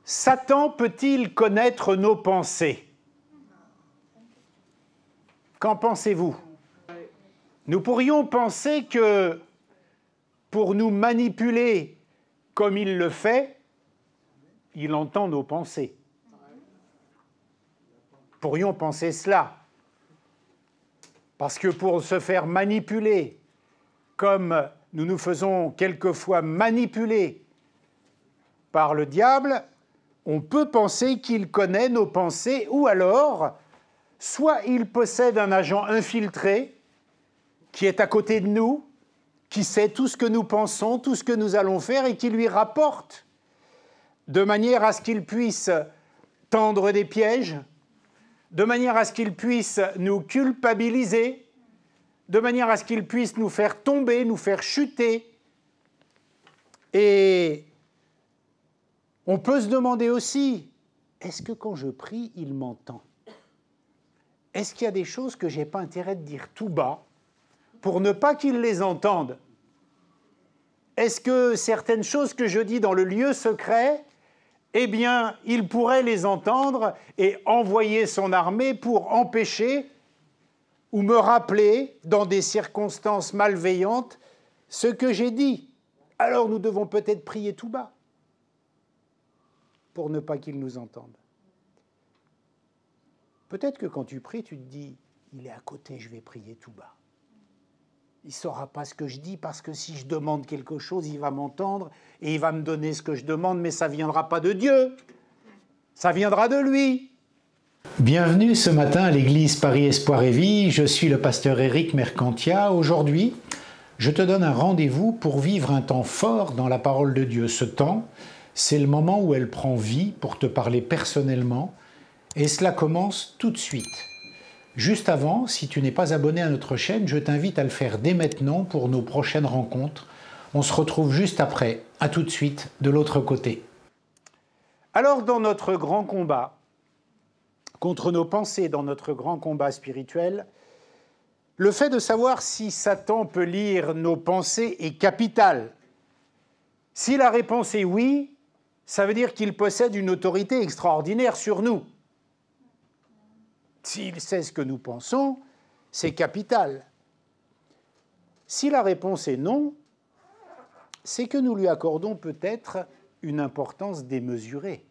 Satan peut-il connaître nos pensées? Qu'en pensez-vous? Nous pourrions penser que pour nous manipuler comme il le fait, il entend nos pensées. Pourrions penser cela. Parce que pour se faire manipuler, comme nous nous faisons quelquefois manipuler par le diable, on peut penser qu'il connaît nos pensées, ou alors, soit il possède un agent infiltré qui est à côté de nous, qui sait tout ce que nous pensons, tout ce que nous allons faire et qui lui rapporte, de manière à ce qu'il puisse tendre des pièges, de manière à ce qu'il puisse nous culpabiliser, de manière à ce qu'il puisse nous faire tomber, nous faire chuter. Et on peut se demander aussi, est-ce que quand je prie, il m'entend? Est-ce qu'il y a des choses que je n'ai pas intérêt de dire tout bas pour ne pas qu'il les entende? Est-ce que certaines choses que je dis dans le lieu secret, eh bien, il pourrait les entendre et envoyer son armée pour empêcher ou me rappeler, dans des circonstances malveillantes, ce que j'ai dit? Alors nous devons peut-être prier tout bas pour ne pas qu'il nous entende. Peut-être que quand tu pries, tu te dis, il est à côté, je vais prier tout bas. Il ne saura pas ce que je dis parce que si je demande quelque chose, il va m'entendre et il va me donner ce que je demande, mais ça ne viendra pas de Dieu, ça viendra de lui. Bienvenue ce matin à l'église Paris Espoir et Vie, je suis le pasteur Éric Mercantia. Aujourd'hui, je te donne un rendez-vous pour vivre un temps fort dans la parole de Dieu. Ce temps, c'est le moment où elle prend vie pour te parler personnellement et cela commence tout de suite. Juste avant, si tu n'es pas abonné à notre chaîne, je t'invite à le faire dès maintenant pour nos prochaines rencontres. On se retrouve juste après. À tout de suite, de l'autre côté. Alors, dans notre grand combat, contre nos pensées, dans notre grand combat spirituel, le fait de savoir si Satan peut lire nos pensées est capital. Si la réponse est oui, ça veut dire qu'il possède une autorité extraordinaire sur nous. S'il sait ce que nous pensons, c'est capital. Si la réponse est non, c'est que nous lui accordons peut-être une importance démesurée.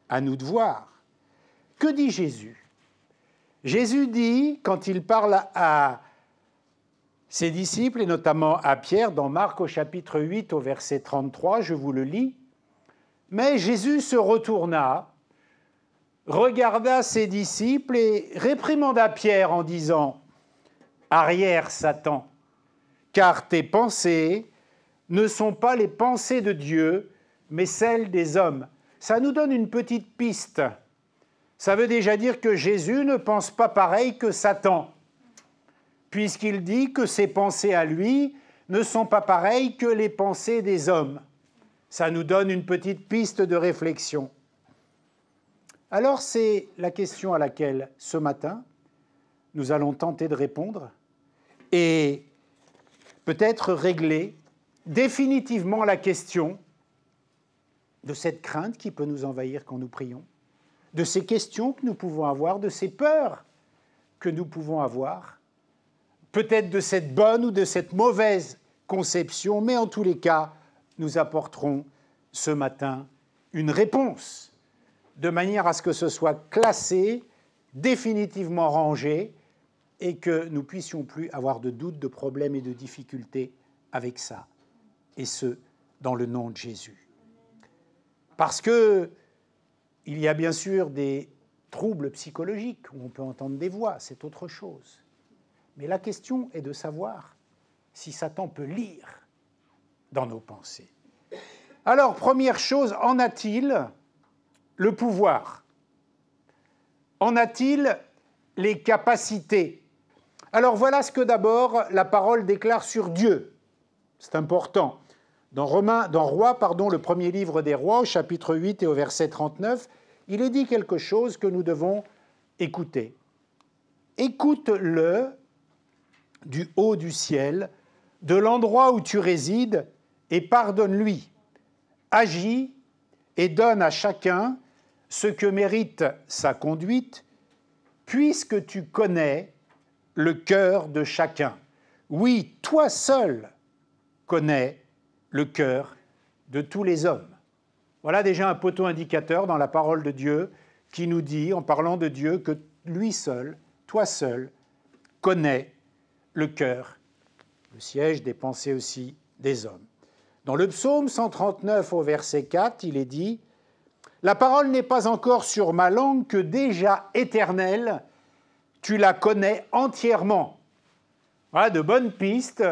À nous de voir. Que dit Jésus? Jésus dit, quand il parle à ses disciples, et notamment à Pierre, dans Marc au chapitre 8, au verset 33, je vous le lis, « Mais Jésus se retourna, regarda ses disciples et réprimanda Pierre en disant « Arrière, Satan, car tes pensées ne sont pas les pensées de Dieu, mais celles des hommes. » Ça nous donne une petite piste. Ça veut déjà dire que Jésus ne pense pas pareil que Satan, puisqu'il dit que ses pensées à lui ne sont pas pareilles que les pensées des hommes. Ça nous donne une petite piste de réflexion. Alors c'est la question à laquelle, ce matin, nous allons tenter de répondre et peut-être régler définitivement la question de cette crainte qui peut nous envahir quand nous prions, de ces questions que nous pouvons avoir, de ces peurs que nous pouvons avoir, peut-être de cette bonne ou de cette mauvaise conception, mais en tous les cas, nous apporterons ce matin une réponse, de manière à ce que ce soit classé, définitivement rangé, et que nous ne puissions plus avoir de doutes, de problèmes et de difficultés avec ça, et ce, dans le nom de Jésus. Parce que il y a bien sûr des troubles psychologiques, où on peut entendre des voix, c'est autre chose. Mais la question est de savoir si Satan peut lire dans nos pensées. Alors, première chose, en a-t-il le pouvoir? En a-t-il les capacités? Alors voilà ce que d'abord la parole déclare sur Dieu. C'est important. Dans Rois, le premier livre des Rois, au chapitre 8 et au verset 39, il est dit quelque chose que nous devons écouter. Écoute-le du haut du ciel, de l'endroit où tu résides, et pardonne-lui. Agis et donne à chacun ce que mérite sa conduite, puisque tu connais le cœur de chacun. Oui, toi seul connais le cœur de tous les hommes. Voilà déjà un poteau indicateur dans la parole de Dieu qui nous dit, en parlant de Dieu, que lui seul, toi seul, connais le cœur, le siège des pensées aussi des hommes. Dans le psaume 139 au verset 4, il est dit « La parole n'est pas encore sur ma langue que déjà éternelle, tu la connais entièrement. » Voilà de bonnes pistes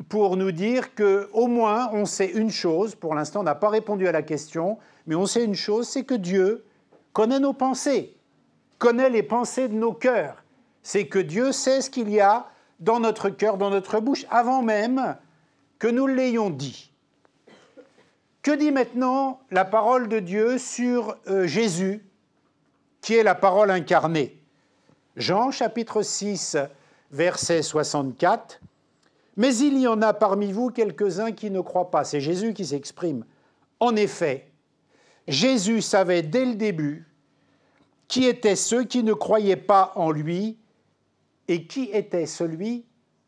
pour nous dire qu'au moins on sait une chose, pour l'instant on n'a pas répondu à la question, mais on sait une chose, c'est que Dieu connaît nos pensées, connaît les pensées de nos cœurs. C'est que Dieu sait ce qu'il y a dans notre cœur, dans notre bouche, avant même que nous l'ayons dit. Que dit maintenant la parole de Dieu sur Jésus, qui est la parole incarnée? Jean, chapitre 6, verset 64. « Mais il y en a parmi vous quelques-uns qui ne croient pas. » C'est Jésus qui s'exprime. En effet, Jésus savait dès le début qui étaient ceux qui ne croyaient pas en lui et qui était celui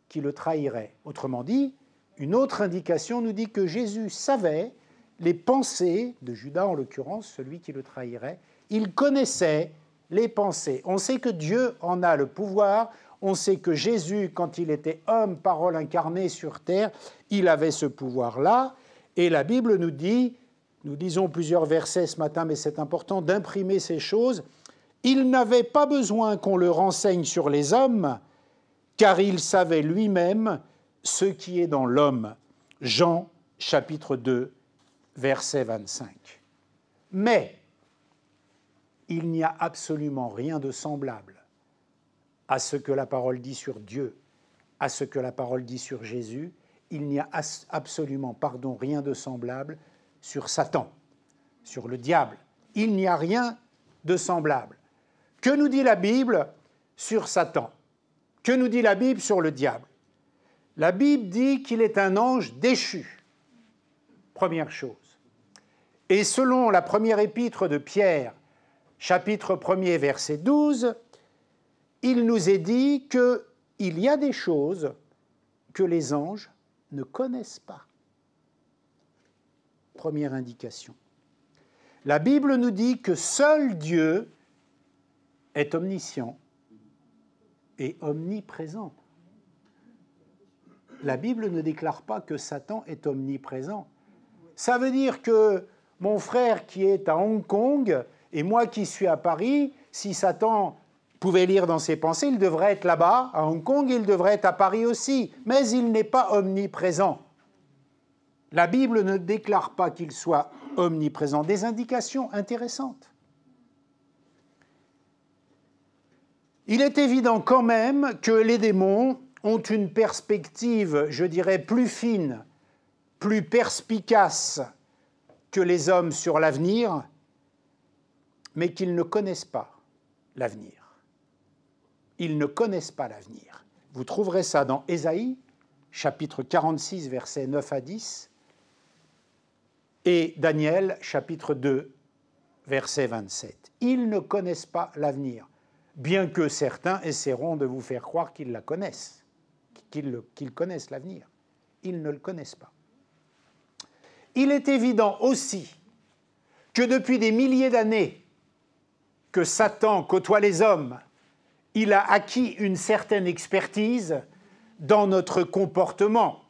qui le trahirait. Autrement dit, une autre indication nous dit que Jésus savait les pensées de Judas, en l'occurrence, celui qui le trahirait. Il connaissait les pensées. On sait que Dieu en a le pouvoir. On sait que Jésus, quand il était homme, parole incarnée sur terre, il avait ce pouvoir-là. Et la Bible nous dit, nous lisons plusieurs versets ce matin, mais c'est important d'imprimer ces choses, il n'avait pas besoin qu'on le renseigne sur les hommes, car il savait lui-même ce qui est dans l'homme. Jean, chapitre 2, verset 25. Mais il n'y a absolument rien de semblable à ce que la parole dit sur Dieu, à ce que la parole dit sur Jésus. Il n'y a absolument, rien de semblable sur Satan, sur le diable. Il n'y a rien de semblable. Que nous dit la Bible sur Satan? Que nous dit la Bible sur le diable? La Bible dit qu'il est un ange déchu. Première chose. Et selon la première épître de Pierre, chapitre 1er, verset 12, il nous est dit qu'il y a des choses que les anges ne connaissent pas. Première indication. La Bible nous dit que seul Dieu est omniscient et omniprésent. La Bible ne déclare pas que Satan est omniprésent. Ça veut dire que mon frère qui est à Hong Kong et moi qui suis à Paris, si Satan pouvait lire dans ses pensées, il devrait être là-bas, à Hong Kong, il devrait être à Paris aussi, mais il n'est pas omniprésent. La Bible ne déclare pas qu'il soit omniprésent. Des indications intéressantes. Il est évident quand même que les démons ont une perspective, je dirais, plus fine, plus perspicace que les hommes sur l'avenir, mais qu'ils ne connaissent pas l'avenir. Ils ne connaissent pas l'avenir. Vous trouverez ça dans Ésaïe, chapitre 46, versets 9 à 10, et Daniel, chapitre 2, verset 27. Ils ne connaissent pas l'avenir, bien que certains essaieront de vous faire croire qu'ils la connaissent, qu'ils connaissent l'avenir. Ils ne le connaissent pas. Il est évident aussi que depuis des milliers d'années que Satan côtoie les hommes, il a acquis une certaine expertise dans notre comportement.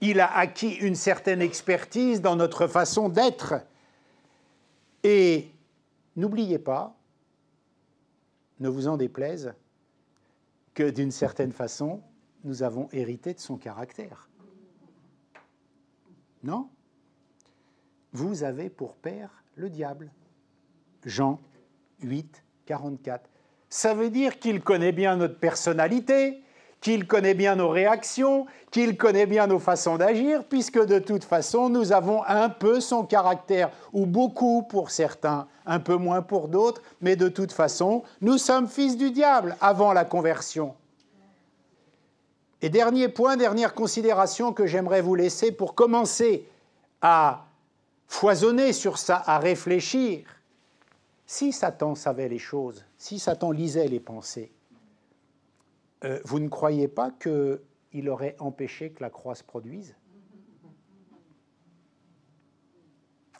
Il a acquis une certaine expertise dans notre façon d'être. Et n'oubliez pas, ne vous en déplaise, que d'une certaine façon, nous avons hérité de son caractère. Non? Vous avez pour père le diable. Jean 8, 44. Ça veut dire qu'il connaît bien notre personnalité, qu'il connaît bien nos réactions, qu'il connaît bien nos façons d'agir, puisque de toute façon, nous avons un peu son caractère, ou beaucoup pour certains, un peu moins pour d'autres, mais de toute façon, nous sommes fils du diable avant la conversion. Et dernier point, dernière considération que j'aimerais vous laisser pour commencer à foisonner sur ça, à réfléchir. Si Satan savait les choses, si Satan lisait les pensées, vous ne croyez pas qu'il aurait empêché que la croix se produise?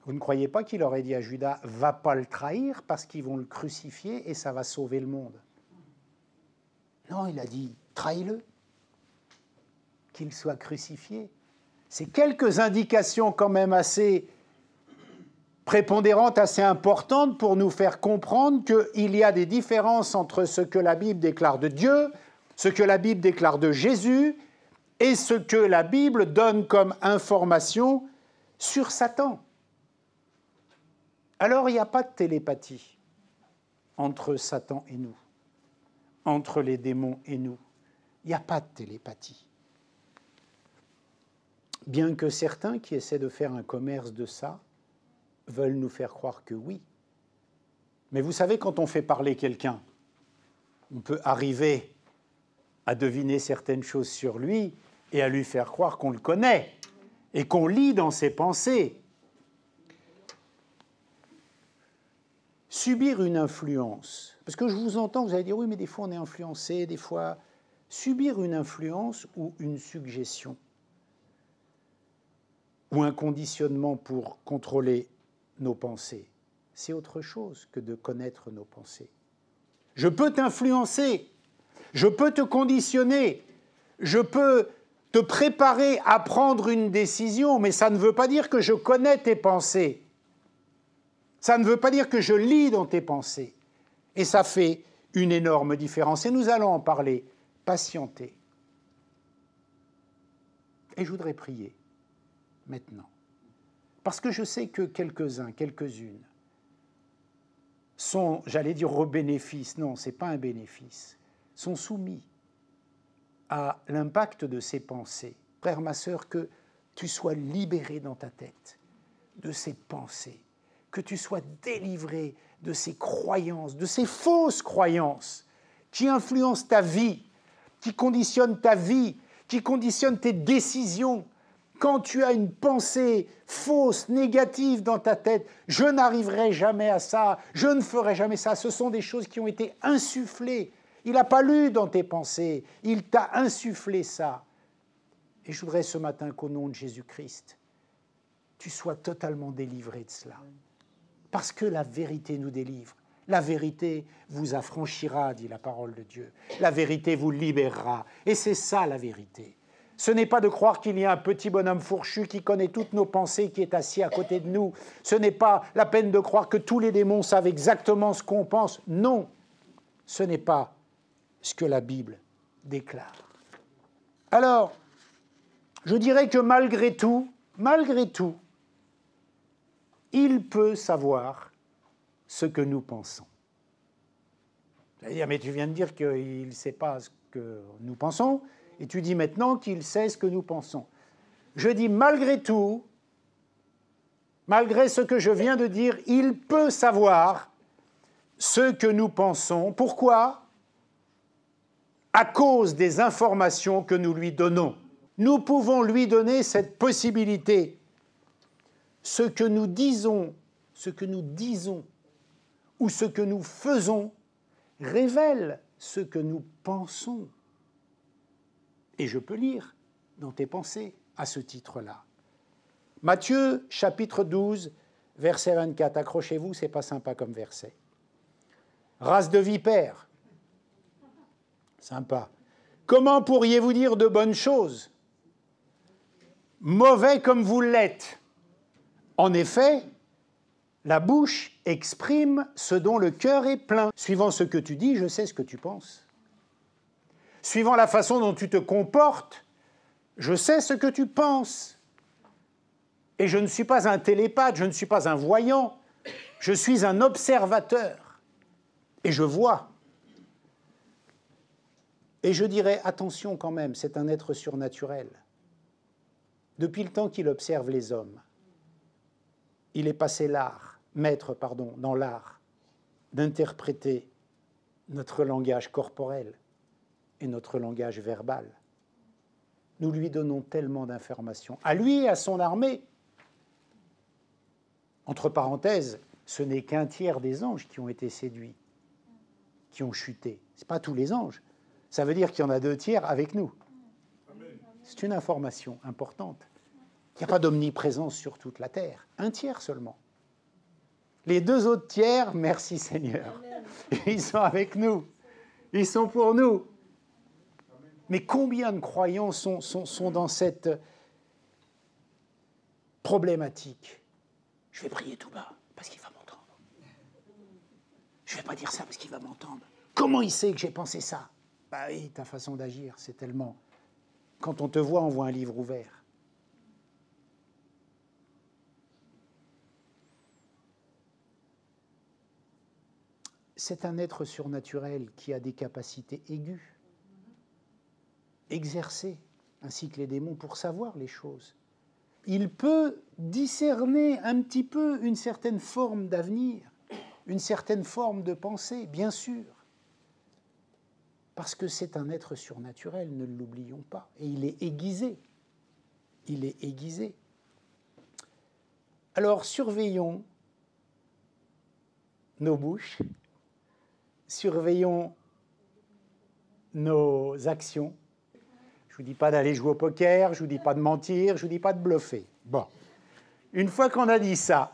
Vous ne croyez pas qu'il aurait dit à Judas, va pas le trahir parce qu'ils vont le crucifier et ça va sauver le monde? Non, il a dit, trahis-le, qu'il soit crucifié. C'est quelques indications quand même assez prépondérantes, assez importantes pour nous faire comprendre qu'il y a des différences entre ce que la Bible déclare de Dieu, ce que la Bible déclare de Jésus et ce que la Bible donne comme information sur Satan. Alors, il n'y a pas de télépathie entre Satan et nous, entre les démons et nous. Il n'y a pas de télépathie. Bien que certains qui essaient de faire un commerce de ça veulent nous faire croire que oui. Mais vous savez, quand on fait parler quelqu'un, on peut arriver à deviner certaines choses sur lui et à lui faire croire qu'on le connaît et qu'on lit dans ses pensées. Subir une influence, parce que je vous entends, vous allez dire, oui, mais des fois on est influencé, des fois... Subir une influence ou une suggestion, ou un conditionnement pour contrôler nos pensées, c'est autre chose que de connaître nos pensées. Je peux t'influencer, je peux te conditionner, je peux te préparer à prendre une décision, mais ça ne veut pas dire que je connais tes pensées. Ça ne veut pas dire que je lis dans tes pensées. Et ça fait une énorme différence. Et nous allons en parler. Patienter. Et je voudrais prier maintenant. Parce que je sais que quelques-uns, quelques-unes sont, j'allais dire au bénéfice, non, ce n'est pas un bénéfice, sont soumis à l'impact de ces pensées. Frère, ma sœur, que tu sois libéré dans ta tête de ces pensées, que tu sois délivré de ces croyances, de ces fausses croyances qui influencent ta vie, qui conditionnent ta vie, qui conditionnent tes décisions. Quand tu as une pensée fausse, négative dans ta tête, je n'arriverai jamais à ça, je ne ferai jamais ça, ce sont des choses qui ont été insufflées. Il n'a pas lu dans tes pensées, il t'a insufflé ça. Et je voudrais ce matin qu'au nom de Jésus-Christ, tu sois totalement délivré de cela. Parce que la vérité nous délivre. La vérité vous affranchira, dit la parole de Dieu. La vérité vous libérera. Et c'est ça la vérité. Ce n'est pas de croire qu'il y a un petit bonhomme fourchu qui connaît toutes nos pensées, qui est assis à côté de nous. Ce n'est pas la peine de croire que tous les démons savent exactement ce qu'on pense. Non, ce n'est pas ce que la Bible déclare. Alors, je dirais que malgré tout, il peut savoir ce que nous pensons. C'est-à-dire, mais tu viens de dire qu'il ne sait pas ce que nous pensons, et tu dis maintenant qu'il sait ce que nous pensons. Je dis malgré tout, malgré ce que je viens de dire, il peut savoir ce que nous pensons. Pourquoi ? À cause des informations que nous lui donnons. Nous pouvons lui donner cette possibilité. Ce que nous disons ou ce que nous faisons révèle ce que nous pensons. Et je peux lire dans tes pensées à ce titre-là. Matthieu, chapitre 12, verset 24. Accrochez-vous, c'est pas sympa comme verset. Race de vipères. Sympa. Comment pourriez-vous dire de bonnes choses, mauvais comme vous l'êtes? En effet, la bouche exprime ce dont le cœur est plein. Suivant ce que tu dis, je sais ce que tu penses. Suivant la façon dont tu te comportes, je sais ce que tu penses. Et je ne suis pas un télépathe, je ne suis pas un voyant, je suis un observateur. Et je vois. Et je dirais, attention quand même, c'est un être surnaturel. Depuis le temps qu'il observe les hommes, il est passé maître dans l'art d'interpréter notre langage corporel et notre langage verbal. Nous lui donnons tellement d'informations, à lui et à son armée. Entre parenthèses, ce n'est qu'un tiers des anges qui ont été séduits, qui ont chuté. Ce n'est pas tous les anges. Ça veut dire qu'il y en a 2 tiers avec nous. C'est une information importante. Il n'y a pas d'omniprésence sur toute la terre. 1 tiers seulement. Les 2 autres tiers, merci Seigneur. Ils sont avec nous. Ils sont pour nous. Mais combien de croyants sont dans cette problématique? Je vais prier tout bas parce qu'il va m'entendre. Je ne vais pas dire ça parce qu'il va m'entendre. Comment il sait que j'ai pensé ça? Bah oui, ta façon d'agir, c'est tellement... Quand on te voit, on voit un livre ouvert. C'est un être surnaturel qui a des capacités aiguës, exercées, ainsi que les démons, pour savoir les choses. Il peut discerner un petit peu une certaine forme d'avenir, une certaine forme de pensée, bien sûr. Parce que c'est un être surnaturel, ne l'oublions pas. Et il est aiguisé. Il est aiguisé. Alors, surveillons nos bouches, surveillons nos actions. Je ne vous dis pas d'aller jouer au poker, je ne vous dis pas de mentir, je ne vous dis pas de bluffer. Bon, une fois qu'on a dit ça,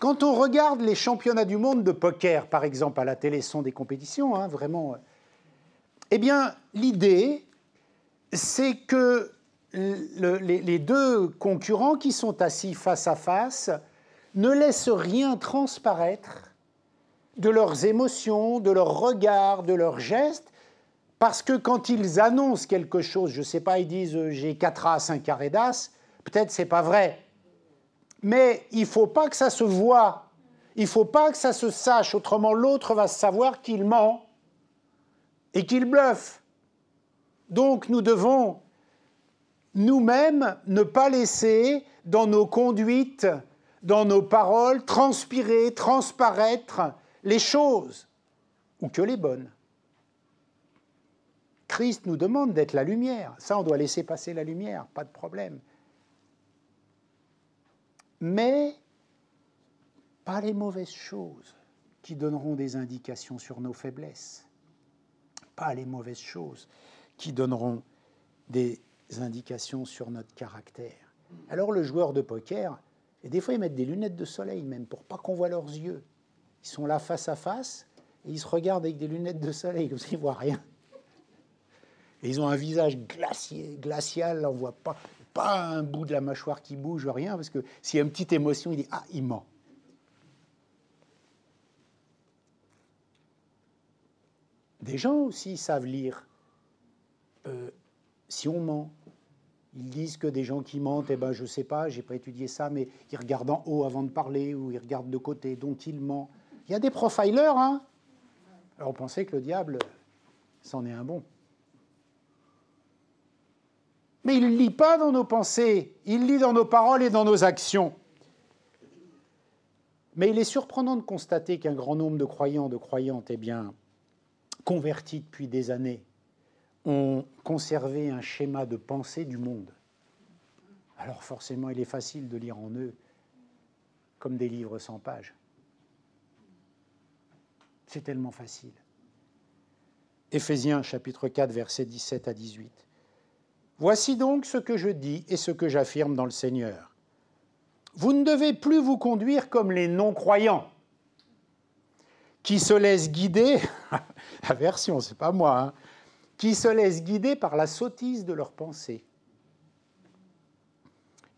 quand on regarde les championnats du monde de poker, par exemple, à la télé, ce sont des compétitions, hein, vraiment... Eh bien, l'idée, c'est que les 2 concurrents qui sont assis face à face ne laissent rien transparaître de leurs émotions, de leurs regards, de leurs gestes, parce que quand ils annoncent quelque chose, je ne sais pas, ils disent « j'ai 4 as, 5 carrés d'as », peut-être ce n'est pas vrai. Mais il ne faut pas que ça se voie, il ne faut pas que ça se sache, autrement l'autre va savoir qu'il ment et qu'il bluffe. Donc nous devons nous-mêmes ne pas laisser dans nos conduites, dans nos paroles, transpirer, transparaître les choses, ou que les bonnes. Christ nous demande d'être la lumière. Ça, on doit laisser passer la lumière, pas de problème. Mais pas les mauvaises choses qui donneront des indications sur nos faiblesses. Pas les mauvaises choses qui donneront des indications sur notre caractère. Alors le joueur de poker, et des fois ils mettent des lunettes de soleil même pour pas qu'on voit leurs yeux. Ils sont là face à face et ils se regardent avec des lunettes de soleil, comme ça ils ne voient rien. Et ils ont un visage glacial, là, on ne voit pas un bout de la mâchoire qui bouge, rien, parce que s'il y a une petite émotion, il dit « Ah, il ment ». Des gens aussi savent lire si on ment. Ils disent que des gens qui mentent, eh ben, je ne sais pas, je n'ai pas étudié ça, mais ils regardent en haut avant de parler ou ils regardent de côté, donc ils mentent. Il y a des profilers, hein. Alors on pensait que le diable, c'en est un bon. Mais il ne lit pas dans nos pensées, il lit dans nos paroles et dans nos actions. Mais il est surprenant de constater qu'un grand nombre de croyants, de croyantes, eh bien, convertis depuis des années, ont conservé un schéma de pensée du monde. Alors forcément, il est facile de lire en eux comme des livres sans pages. C'est tellement facile. Éphésiens chapitre 4, versets 17 à 18. « Voici donc ce que je dis et ce que j'affirme dans le Seigneur. Vous ne devez plus vous conduire comme les non-croyants, qui se laissent guider, la version, c'est pas moi, hein, qui se laissent guider par la sottise de leurs pensées.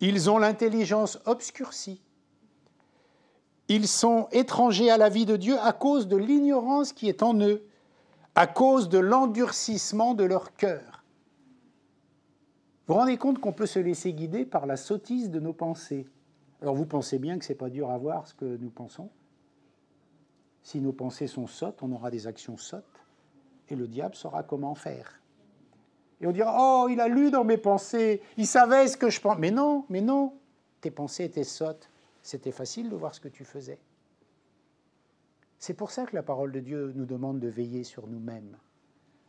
Ils ont l'intelligence obscurcie. Ils sont étrangers à la vie de Dieu à cause de l'ignorance qui est en eux, à cause de l'endurcissement de leur cœur. » Vous vous rendez compte qu'on peut se laisser guider par la sottise de nos pensées. Alors vous pensez bien que ce n'est pas dur à voir ce que nous pensons. Si nos pensées sont sottes, on aura des actions sottes, et le diable saura comment faire. Et on dira « Oh, il a lu dans mes pensées, il savait ce que je pense. » Mais non, tes pensées étaient sottes. C'était facile de voir ce que tu faisais. C'est pour ça que la parole de Dieu nous demande de veiller sur nous-mêmes,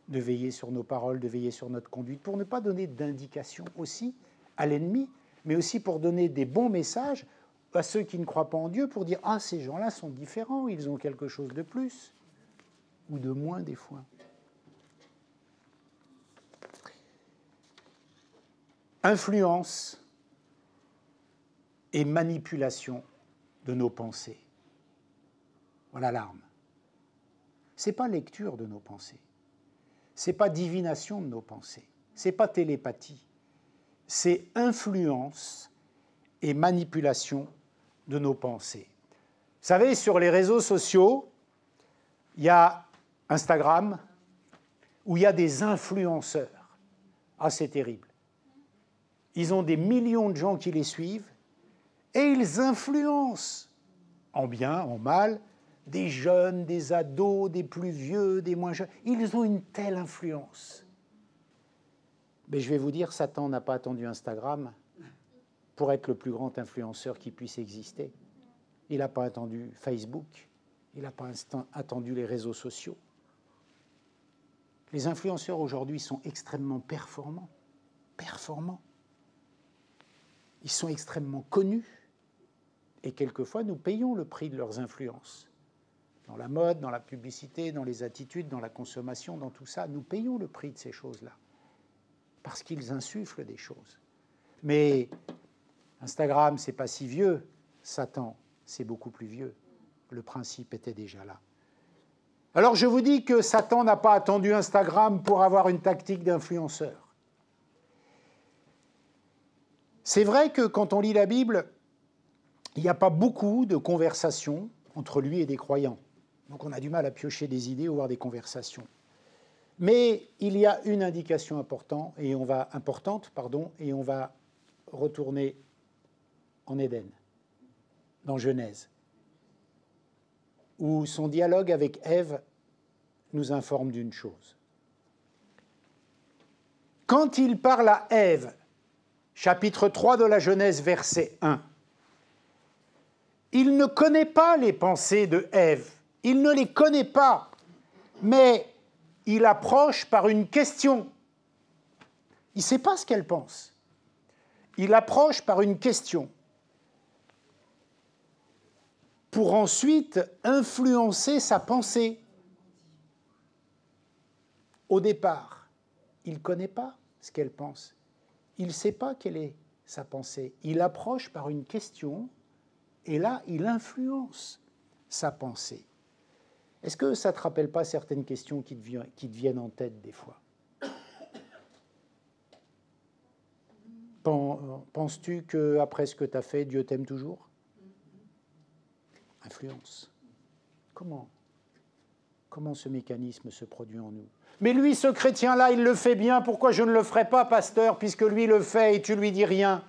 de veiller sur nos paroles, de veiller sur notre conduite, pour ne pas donner d'indications aussi à l'ennemi, mais aussi pour donner des bons messages à ceux qui ne croient pas en Dieu pour dire « Ah, ces gens-là sont différents, ils ont quelque chose de plus ou de moins des fois. » Influence et manipulation de nos pensées. Voilà l'arme. Ce n'est pas lecture de nos pensées. Ce n'est pas divination de nos pensées. Ce n'est pas télépathie. C'est influence et manipulation de nos pensées. Vous savez, sur les réseaux sociaux, il y a Instagram, où il y a des influenceurs. Ah, c'est terrible. Ils ont des millions de gens qui les suivent et ils influencent, en bien, en mal, des jeunes, des ados, des plus vieux, des moins jeunes. Ils ont une telle influence. Mais je vais vous dire, Satan n'a pas attendu Instagram pour être le plus grand influenceur qui puisse exister. Il n'a pas attendu Facebook, il n'a pas attendu les réseaux sociaux. Les influenceurs aujourd'hui sont extrêmement performants. Ils sont extrêmement connus et quelquefois nous payons le prix de leurs influences. Dans la mode, dans la publicité, dans les attitudes, dans la consommation, dans tout ça, nous payons le prix de ces choses-là parce qu'ils insufflent des choses. Mais Instagram, c'est pas si vieux. Satan, c'est beaucoup plus vieux. Le principe était déjà là. Alors je vous dis que Satan n'a pas attendu Instagram pour avoir une tactique d'influenceur. C'est vrai que quand on lit la Bible, il n'y a pas beaucoup de conversations entre lui et des croyants. Donc on a du mal à piocher des idées ou avoir des conversations. Mais il y a une indication importante, et on va retourner en Éden, dans Genèse, où son dialogue avec Ève nous informe d'une chose. Quand il parle à Ève, chapitre 3 de la Genèse, verset 1, il ne connaît pas les pensées de Ève, il ne les connaît pas, mais il approche par une question. Il ne sait pas ce qu'elle pense. Il approche par une question pour ensuite influencer sa pensée. Au départ, il ne connaît pas ce qu'elle pense. Il ne sait pas quelle est sa pensée. Il approche par une question et là, il influence sa pensée. Est-ce que ça ne te rappelle pas certaines questions qui te viennent en tête des fois? Penses-tu qu'après ce que tu as fait, Dieu t'aime toujours? Influence. Comment ce mécanisme se produit en nous? Mais lui, ce chrétien-là, il le fait bien, pourquoi je ne le ferai pas, pasteur, puisque lui le fait et tu lui dis rien?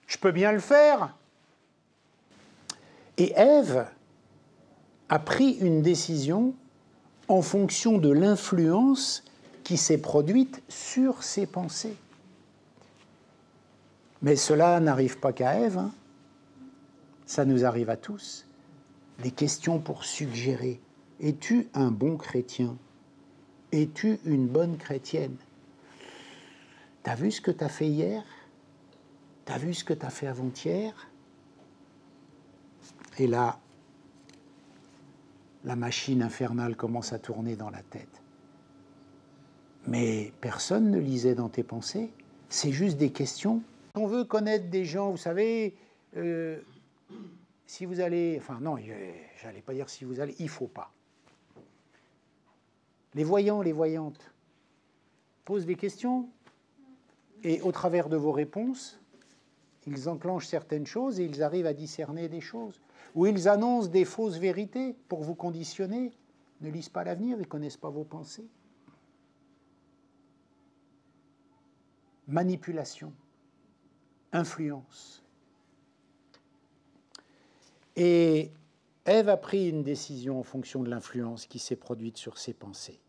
Je peux bien le faire. Et Ève a pris une décision en fonction de l'influence qui s'est produite sur ses pensées. Mais cela n'arrive pas qu'à Ève, hein. Ça nous arrive à tous. Des questions pour suggérer. Es-tu un bon chrétien? Es-tu une bonne chrétienne? T'as vu ce que t'as fait hier? T'as vu ce que t'as fait avant-hier? Et là, la machine infernale commence à tourner dans la tête. Mais personne ne lisait dans tes pensées. C'est juste des questions. On veut connaître des gens, vous savez, si vous allez... Enfin non, j'allais pas dire si vous allez, il ne faut pas. Les voyants, les voyantes posent des questions et au travers de vos réponses, ils enclenchent certaines choses et ils arrivent à discerner des choses. Ou ils annoncent des fausses vérités pour vous conditionner. Ne lisent pas l'avenir, ils ne connaissent pas vos pensées. Manipulation, influence. Et Ève a pris une décision en fonction de l'influence qui s'est produite sur ses pensées.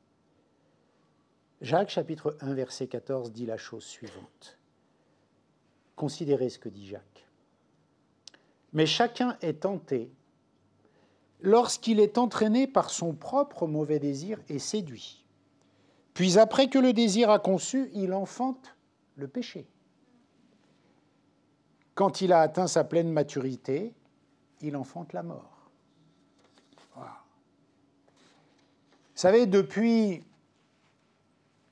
Jacques, chapitre 1, verset 14, dit la chose suivante. Considérez ce que dit Jacques. Mais chacun est tenté lorsqu'il est entraîné par son propre mauvais désir et séduit. Puis après que le désir a conçu, il enfante le péché. quand il a atteint sa pleine maturité, il enfante la mort. Voilà. Vous savez, depuis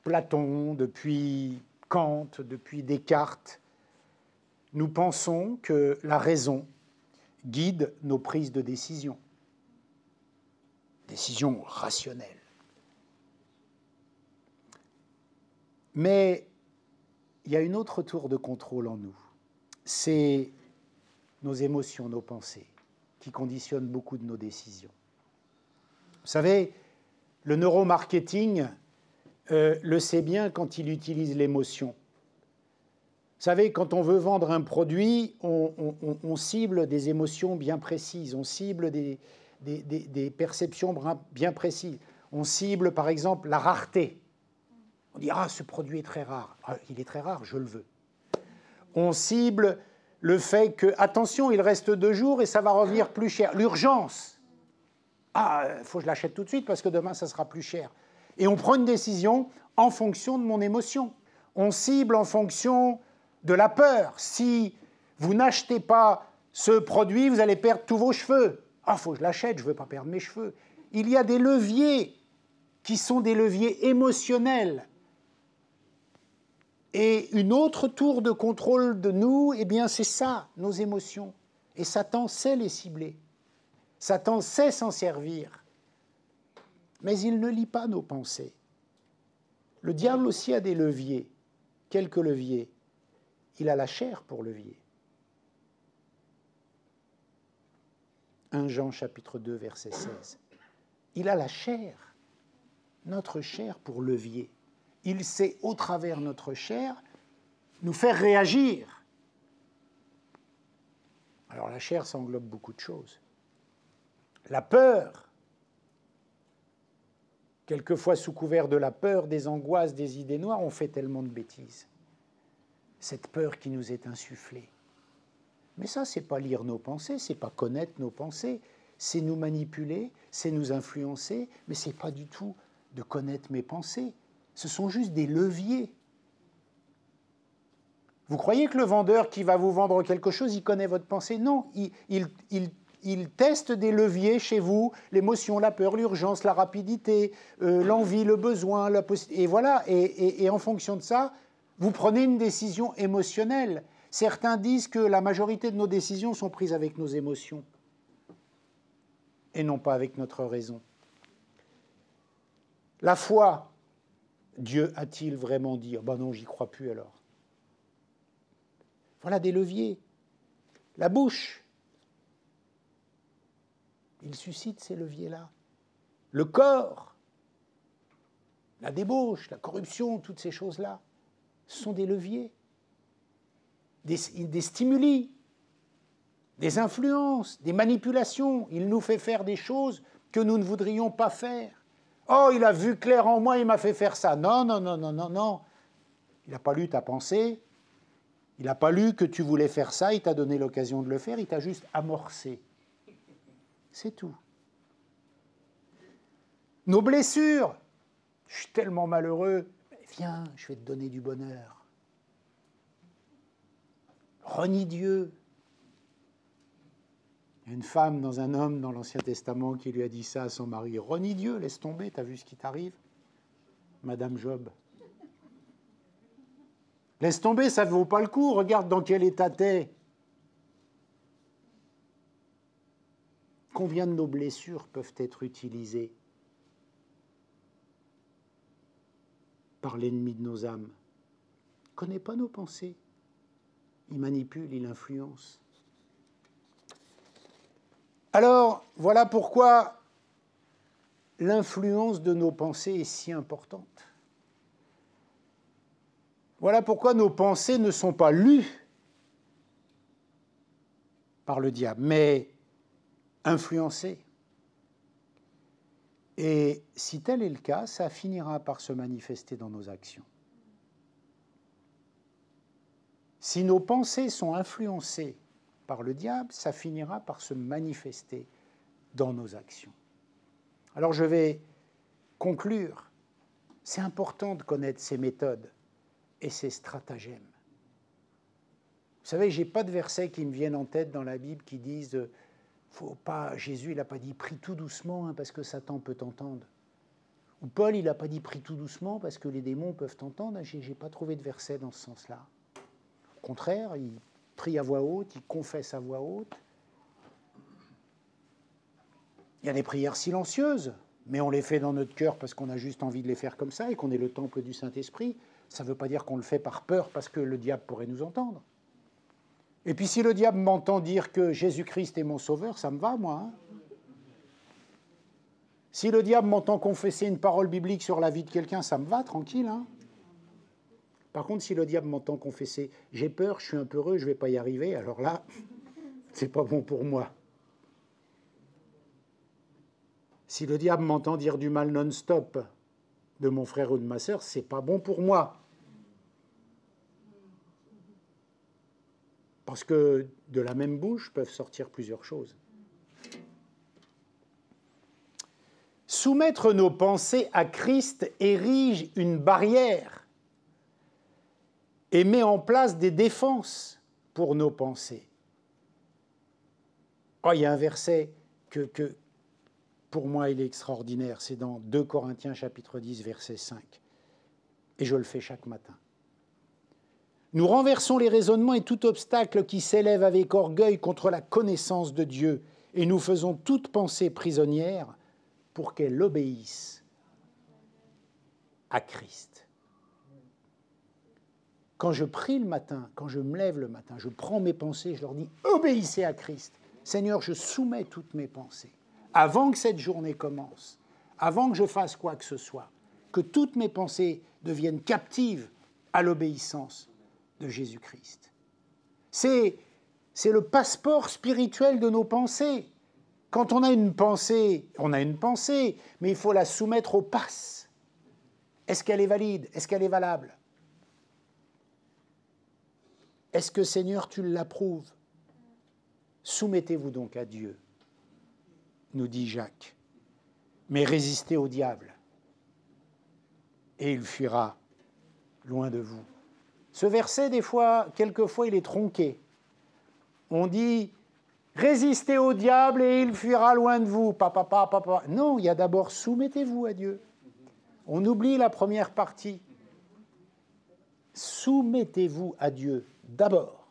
Platon, depuis Kant, depuis Descartes, nous pensons que la raison guide nos prises de décision. Décision rationnelle. Mais il y a une autre tour de contrôle en nous. C'est nos émotions, nos pensées, qui conditionnent beaucoup de nos décisions. Vous savez, le neuromarketing le sait bien quand il utilise l'émotion. Vous savez, quand on veut vendre un produit, on cible des émotions bien précises, on cible des perceptions bien précises. On cible, par exemple, la rareté. On dit « Ah, ce produit est très rare. Ah, il est très rare, je le veux. » On cible le fait que, attention, il reste 2 jours et ça va revenir plus cher. L'urgence. Ah, il faut que je l'achète tout de suite parce que demain, ça sera plus cher. Et on prend une décision en fonction de mon émotion. On cible en fonction de la peur. Si vous n'achetez pas ce produit, vous allez perdre tous vos cheveux. Ah, il faut que je l'achète, je ne veux pas perdre mes cheveux. Il y a des leviers qui sont des leviers émotionnels. Et une autre tour de contrôle de nous, eh bien c'est ça, nos émotions. Et Satan sait les cibler. Satan sait s'en servir. Mais il ne lit pas nos pensées. Le diable aussi a des leviers. Quelques leviers. Il a la chair pour levier. 1 Jean chapitre 2, verset 16. Il a la chair, notre chair pour levier. Il sait, au travers notre chair, nous faire réagir. Alors la chair, ça englobe beaucoup de choses. La peur, quelquefois sous couvert de la peur, des angoisses, des idées noires, on fait tellement de bêtises. Cette peur qui nous est insufflée. Mais ça, c'est pas lire nos pensées, c'est pas connaître nos pensées, c'est nous manipuler, c'est nous influencer, mais c'est pas du tout de connaître mes pensées. Ce sont juste des leviers. Vous croyez que le vendeur qui va vous vendre quelque chose, il connaît votre pensée? Non, il teste des leviers chez vous, l'émotion, la peur, l'urgence, la rapidité, l'envie, le besoin, et voilà. Et en fonction de ça, vous prenez une décision émotionnelle. Certains disent que la majorité de nos décisions sont prises avec nos émotions et non pas avec notre raison. La foi, Dieu a-t-il vraiment dit? Ben non, j'y crois plus alors. Voilà des leviers. La bouche, il suscite ces leviers-là. Le corps, la débauche, la corruption, toutes ces choses-là, ce sont des leviers, des stimuli, des influences, des manipulations. Il nous fait faire des choses que nous ne voudrions pas faire. Oh, il a vu clair en moi, il m'a fait faire ça. Non, non, non, non, non, non. Il n'a pas lu ta pensée. Il n'a pas lu que tu voulais faire ça, il t'a donné l'occasion de le faire, il t'a juste amorcé. C'est tout. Nos blessures. Je suis tellement malheureux. Viens, je vais te donner du bonheur. Renie Dieu. Il y a une femme dans un homme dans l'Ancien Testament qui lui a dit ça à son mari. Renie Dieu, laisse tomber, t'as vu ce qui t'arrive? Madame Job. Laisse tomber, ça ne vaut pas le coup, regarde dans quel état t'es. Combien de nos blessures peuvent être utilisées par l'ennemi de nos âmes? Il ne connaît pas nos pensées. Il manipule, il influence. Alors, voilà pourquoi l'influence de nos pensées est si importante. Voilà pourquoi nos pensées ne sont pas lues par le diable, mais influencées. Et si tel est le cas, ça finira par se manifester dans nos actions. Si nos pensées sont influencées par le diable, ça finira par se manifester dans nos actions. Alors je vais conclure. C'est important de connaître ces méthodes et ces stratagèmes. Vous Vous savez, je n'ai pas de versets qui me viennent en tête dans la Bible qui disent faut pas, Jésus, il n'a pas dit prie tout doucement parce que Satan peut t'entendre. Ou Paul, il n'a pas dit prie tout doucement parce que les démons peuvent t'entendre. Je n'ai pas trouvé de verset dans ce sens-là. Au contraire, il prie à voix haute, il confesse à voix haute. Il y a des prières silencieuses, mais on les fait dans notre cœur parce qu'on a juste envie de les faire comme ça et qu'on est le temple du Saint-Esprit. Ça ne veut pas dire qu'on le fait par peur parce que le diable pourrait nous entendre. Et puis si le diable m'entend dire que Jésus-Christ est mon sauveur, ça me va, moi. Hein. Si le diable m'entend confesser une parole biblique sur la vie de quelqu'un, ça me va, tranquille. Hein. Par contre, si le diable m'entend confesser « j'ai peur, je suis un peu heureux, je ne vais pas y arriver », alors là, c'est pas bon pour moi. Si le diable m'entend dire du mal non-stop de mon frère ou de ma sœur, c'est pas bon pour moi. Parce que de la même bouche peuvent sortir plusieurs choses. Soumettre nos pensées à Christ érige une barrière et met en place des défenses pour nos pensées. Oh, il y a un verset que pour moi, il est extraordinaire. C'est dans 2 Corinthiens, chapitre 10, verset 5. Et je le fais chaque matin. Nous renversons les raisonnements et tout obstacle qui s'élève avec orgueil contre la connaissance de Dieu, et nous faisons toute pensée prisonnière pour qu'elle obéisse à Christ. Quand je prie le matin, quand je me lève le matin, je prends mes pensées, je leur dis « Obéissez à Christ ». Seigneur, je soumets toutes mes pensées. Avant que cette journée commence, avant que je fasse quoi que ce soit, que toutes mes pensées deviennent captives à l'obéissance de Jésus-Christ. C'est le passeport spirituel de nos pensées. Quand on a une pensée, mais il faut la soumettre au pass. Est-ce qu'elle est valide? Est-ce qu'elle est valable? Est-ce que, Seigneur, tu l'approuves? Soumettez-vous donc à Dieu, nous dit Jacques, mais résistez au diable, et il fuira loin de vous. Ce verset, quelquefois, il est tronqué. On dit « Résistez au diable et il fuira loin de vous. » Papa. Non, il y a d'abord « Soumettez-vous à Dieu ». On oublie la première partie. Soumettez-vous à Dieu d'abord.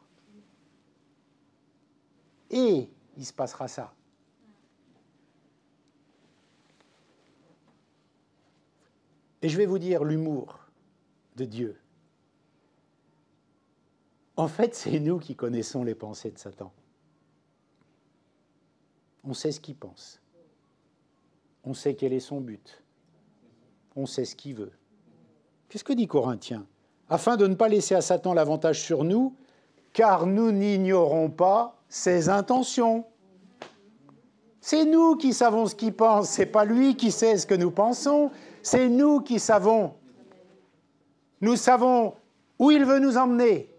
Et il se passera ça. Et je vais vous dire l'humour de Dieu. En fait, c'est nous qui connaissons les pensées de Satan. On sait ce qu'il pense. On sait quel est son but. On sait ce qu'il veut. Qu'est-ce que dit Corinthiens? Afin de ne pas laisser à Satan l'avantage sur nous, car nous n'ignorons pas ses intentions. C'est nous qui savons ce qu'il pense, c'est pas lui qui sait ce que nous pensons, c'est nous qui savons. Nous savons où il veut nous emmener.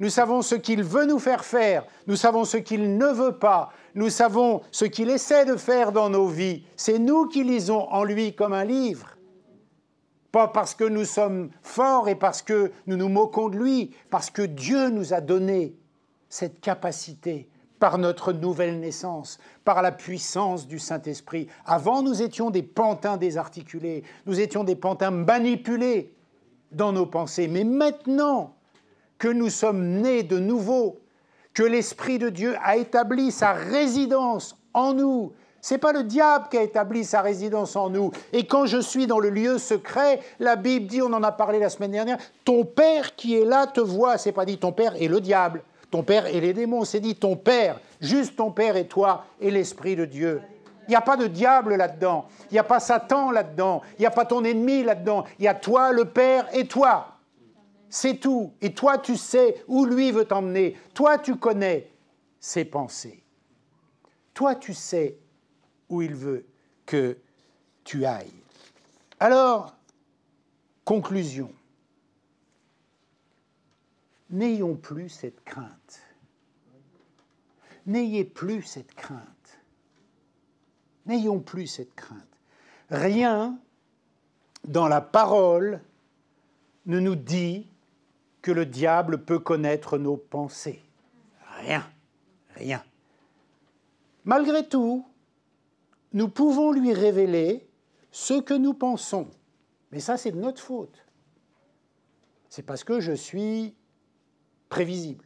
Nous savons ce qu'il veut nous faire faire, nous savons ce qu'il ne veut pas, nous savons ce qu'il essaie de faire dans nos vies. C'est nous qui lisons en lui comme un livre. Pas parce que nous sommes forts et parce que nous nous moquons de lui, parce que Dieu nous a donné cette capacité par notre nouvelle naissance, par la puissance du Saint-Esprit. Avant, nous étions des pantins désarticulés, nous étions des pantins manipulés dans nos pensées. Mais maintenant que nous sommes nés de nouveau, que l'Esprit de Dieu a établi sa résidence en nous, ce n'est pas le diable qui a établi sa résidence en nous. Et quand je suis dans le lieu secret, la Bible dit, on en a parlé la semaine dernière, ton Père qui est là te voit. Ce n'est pas dit ton Père et le diable, ton Père et les démons, c'est dit ton Père, juste ton Père et toi et l'Esprit de Dieu. Il n'y a pas de diable là-dedans, il n'y a pas Satan là-dedans, il n'y a pas ton ennemi là-dedans, il y a toi, le Père et toi. C'est tout. Et toi, tu sais où lui veut t'emmener. Toi, tu connais ses pensées. Toi, tu sais où il veut que tu ailles. Alors, conclusion. N'ayons plus cette crainte. N'ayez plus cette crainte. N'ayons plus cette crainte. Rien dans la parole ne nous dit que le diable peut connaître nos pensées. Rien, rien. Malgré tout, nous pouvons lui révéler ce que nous pensons. Mais ça, c'est de notre faute. C'est parce que je suis prévisible.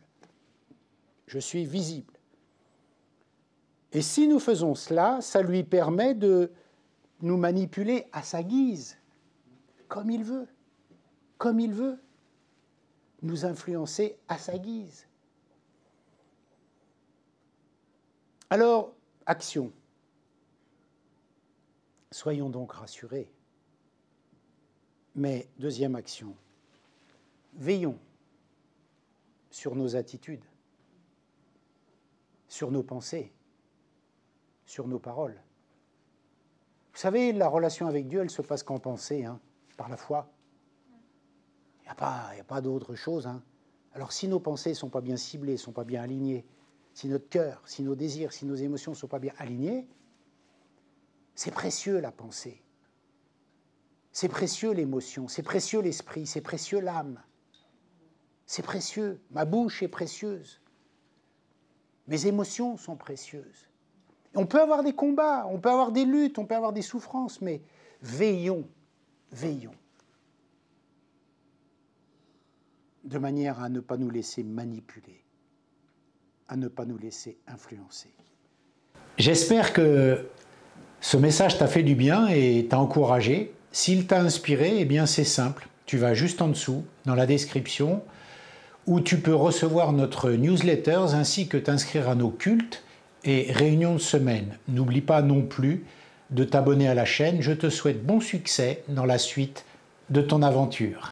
Je suis visible. Et si nous faisons cela, ça lui permet de nous manipuler à sa guise, comme il veut, nous influencer à sa guise. Alors, action. Soyons donc rassurés. Mais deuxième action, veillons sur nos attitudes, sur nos pensées, sur nos paroles. Vous savez, la relation avec Dieu, elle se passe qu'en pensée, par la foi. Il n'y a pas d'autre chose. Alors si nos pensées ne sont pas bien ciblées, ne sont pas bien alignées, si notre cœur, si nos désirs, si nos émotions ne sont pas bien alignés, c'est précieux la pensée. C'est précieux l'émotion, c'est précieux l'esprit, c'est précieux l'âme. C'est précieux. Ma bouche est précieuse. Mes émotions sont précieuses. On peut avoir des combats, on peut avoir des luttes, on peut avoir des souffrances, mais veillons, veillons, de manière à ne pas nous laisser manipuler, à ne pas nous laisser influencer. J'espère que ce message t'a fait du bien et t'a encouragé. S'il t'a inspiré, eh bien c'est simple. Tu vas juste en dessous, dans la description, où tu peux recevoir notre newsletters ainsi que t'inscrire à nos cultes et réunions de semaine. N'oublie pas non plus de t'abonner à la chaîne. Je te souhaite bon succès dans la suite de ton aventure.